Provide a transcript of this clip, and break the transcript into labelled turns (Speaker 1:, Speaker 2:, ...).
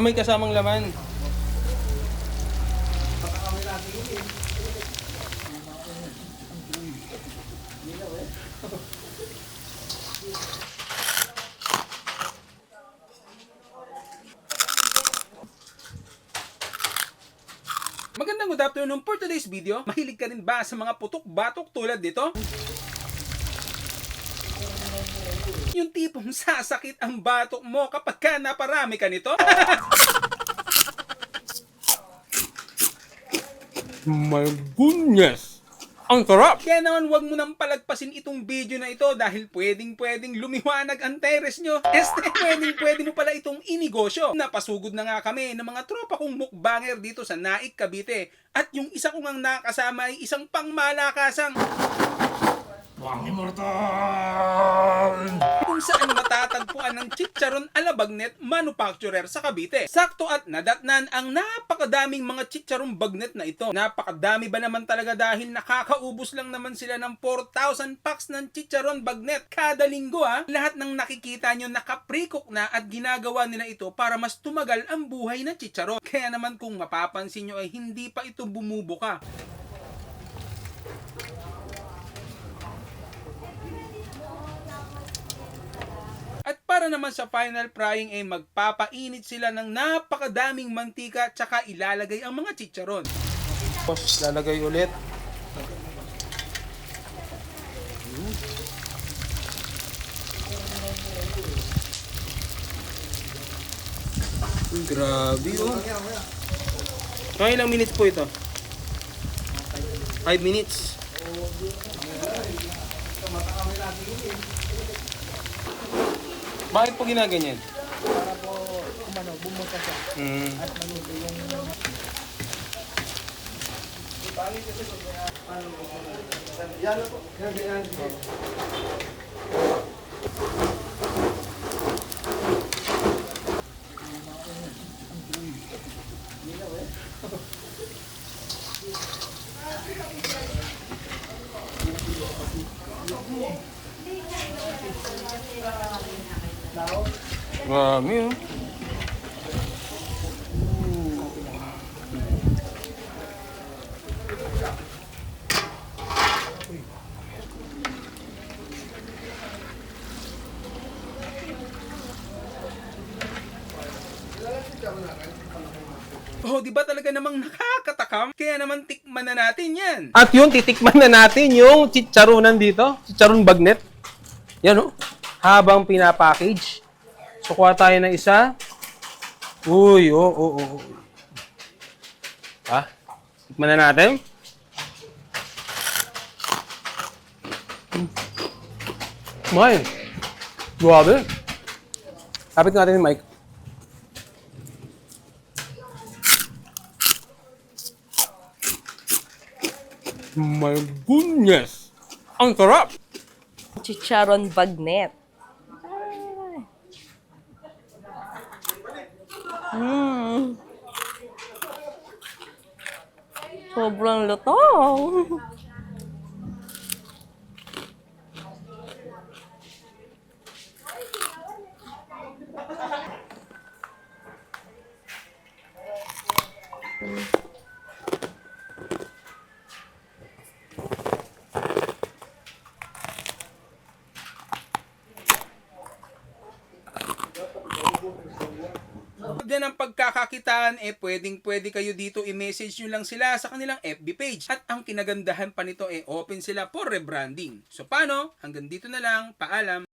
Speaker 1: May kasamang laman. Magandang good afternoon for today's video. Mahilig ka rin ba sa mga putok-batok tulad nito? Yung tipong sasakit ang batok mo kapag ka naparami ka nito? My goodness! Ang sarap! Kaya naman wag mo nang palagpasin itong video na ito dahil pwedeng lumiwanag ang teres nyo. Pwedeng mo pala itong inegosyo. Napasugod na nga kami ng mga tropa kong mukbanger dito sa Naik, Cavite. At yung isa kong ang nakasama ay isang pangmalakasang Wang Immortal! Kung saan matatagpuan ng chicharon alabagnet manufacturer sa Cavite. Sakto at nadatnan ang napakadaming mga chicharon bagnet na ito. Napakadami ba naman talaga dahil nakakaubos lang naman sila ng 4,000 packs ng chicharon bagnet kada linggo ha. Lahat ng nakikita nyo nakaprikok na at ginagawa nila ito para mas tumagal ang buhay ng chicharon. Kaya naman kung mapapansin nyo ay hindi pa ito bumubuka. At para naman sa final frying ay magpapainit sila ng napakadaming mantika tsaka ilalagay ang mga chicharon. Tapos lalagay ulit. Grabe oh. Mga ilang minutes po ito? 5 minutes. Bakit po ginaganyan?
Speaker 2: Para po bumuka siya at maluto yung
Speaker 1: Marami oh. Oh, di ba talaga namang nakakatakam? Kaya naman tikman na natin yan.
Speaker 3: At yun, titikman na natin yung chicharonan dito. Chicharon bagnet. Yan o. Habang pinapackage. So, kuha tayo ng isa. Uy, Ah, tikman na natin. May. Grabe. Kapit natin yung mic.
Speaker 1: My goodness! Ang sarap!
Speaker 4: Chicharon bagnet. Sobrang lutong.
Speaker 1: Yan ang pagkakakitaan, pwedeng-pwede kayo dito i-message nyo lang sila sa kanilang FB page. At ang kinagandahan pa nito, open sila for rebranding. So paano? Hanggang dito na lang. Paalam!